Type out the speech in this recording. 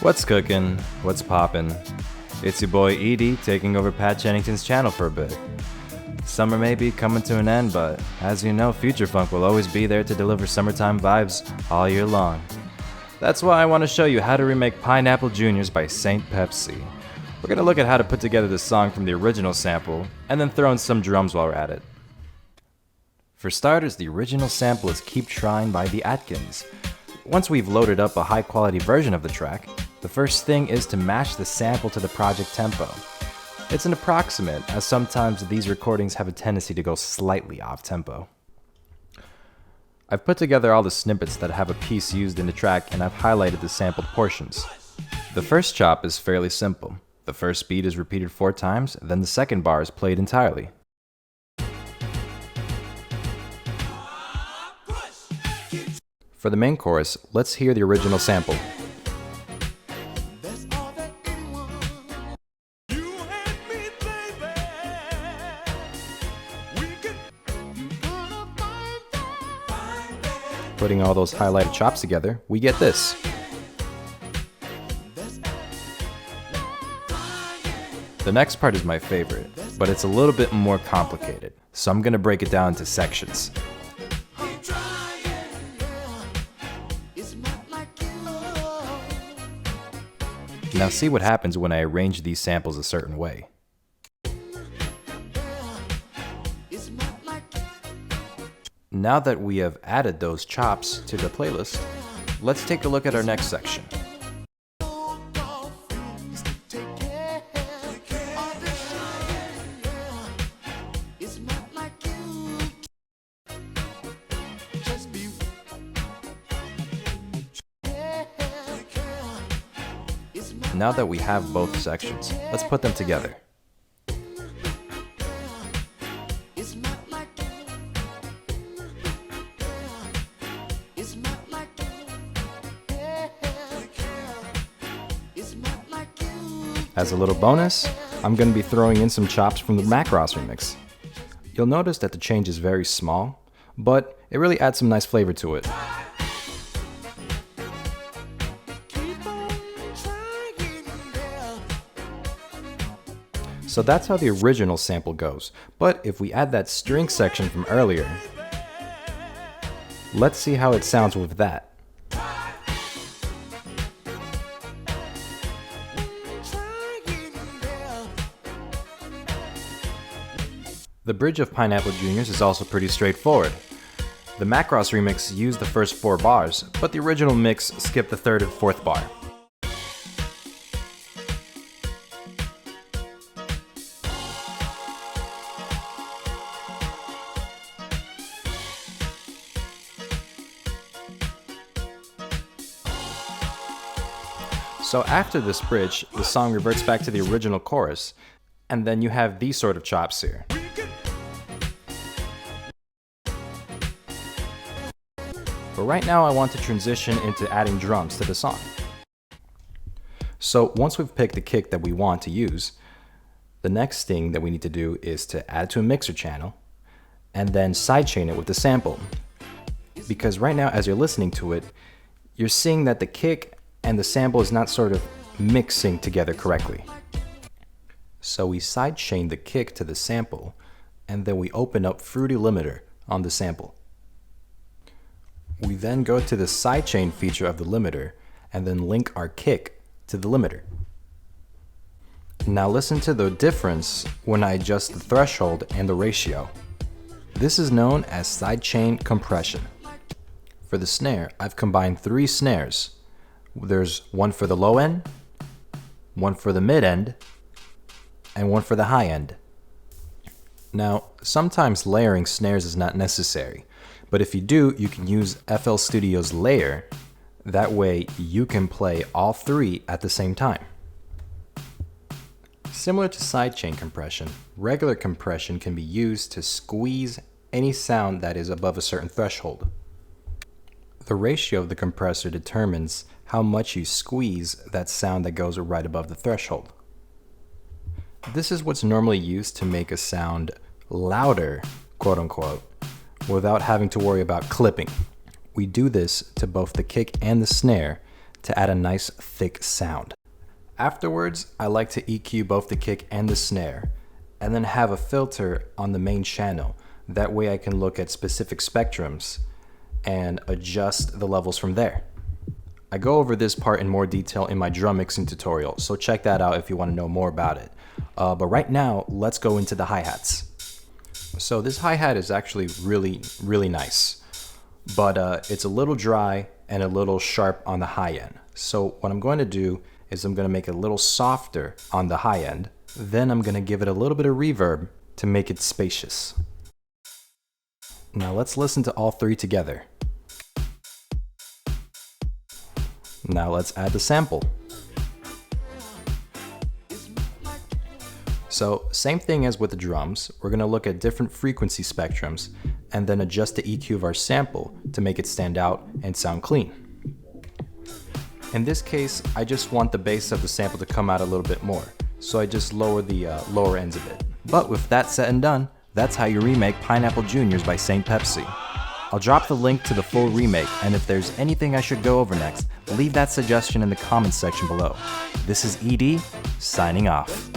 What's cooking? What's poppin'? It's your boy Edie taking over Pat Chennington's channel for a bit. Summer may be coming to an end, but as you know, Future Funk will always be there to deliver summertime vibes all year long. That's why I want to show you how to remake Pineapple Juniors by Saint Pepsi. We're going to look at how to put together the song from the original sample, and then throw in some drums while we're at it. For starters, the original sample is Keep Trying by the Atkins. Once we've loaded up a high quality version of the track, the first thing is to match the sample to the project tempo. It's an approximate, as sometimes these recordings have a tendency to go slightly off tempo. I've put together all the snippets that have a piece used in the track, and I've highlighted the sampled portions. The first chop is fairly simple. The first beat is repeated 4 times, then the second bar is played entirely. For the main chorus, let's hear the original sample. Putting all those highlighted chops together, we get this. The next part is my favorite, but it's a little bit more complicated, so I'm gonna break it down into sections. Now see what happens when I arrange these samples a certain way. Now that we have added those chops to the playlist, let's take a look at our next section. Now that we have both sections, let's put them together. As a little bonus, I'm going to be throwing in some chops from the Macross remix. You'll notice that the change is very small, but it really adds some nice flavor to it. So that's how the original sample goes, but if we add that string section from earlier, let's see how it sounds with that. The bridge of Pineapple Juniors is also pretty straightforward. The Macross remix used the first 4 bars, but the original mix skipped the 3rd and 4th bar. So after this bridge, the song reverts back to the original chorus, and then you have these sort of chops here. But right now I want to transition into adding drums to the song. So once we've picked the kick that we want to use, the next thing that we need to do is to add it to a mixer channel, and then sidechain it with the sample. Because right now as you're listening to it, you're seeing that the kick and the sample is not sort of mixing together correctly. So we sidechain the kick to the sample, and then we open up Fruity Limiter on the sample. We then go to the sidechain feature of the limiter, and then link our kick to the limiter. Now listen to the difference when I adjust the threshold and the ratio. This is known as sidechain compression. For the snare, I've combined 3 snares. There's one for the low end, one for the mid end, and one for the high end. Now, sometimes layering snares is not necessary, but if you do, you can use FL Studio's layer. That way, you can play all 3 at the same time. Similar to sidechain compression, regular compression can be used to squeeze any sound that is above a certain threshold. The ratio of the compressor determines how much you squeeze that sound that goes right above the threshold. This is what's normally used to make a sound louder, quote unquote, without having to worry about clipping. We do this to both the kick and the snare to add a nice thick sound. Afterwards, I like to EQ both the kick and the snare, and then have a filter on the main channel. That way I can look at specific spectrums and adjust the levels from there. I go over this part in more detail in my drum mixing tutorial, so check that out if you want to know more about it. But right now, let's go into the hi-hats. So this hi-hat is actually really nice, but it's a little dry and a little sharp on the high end. So what I'm going to do is I'm going to make it a little softer on the high end, then I'm going to give it a little bit of reverb to make it spacious. Now let's listen to all three together. Now let's add the sample. So same thing as with the drums, we're going to look at different frequency spectrums and then adjust the EQ of our sample to make it stand out and sound clean. In this case, I just want the bass of the sample to come out a little bit more, so I just lower the lower ends a bit. But with that said and done, that's how you remake Pineapple Juniors by Saint Pepsi. I'll drop the link to the full remake, and if there's anything I should go over next, leave that suggestion in the comments section below. This is ED, signing off.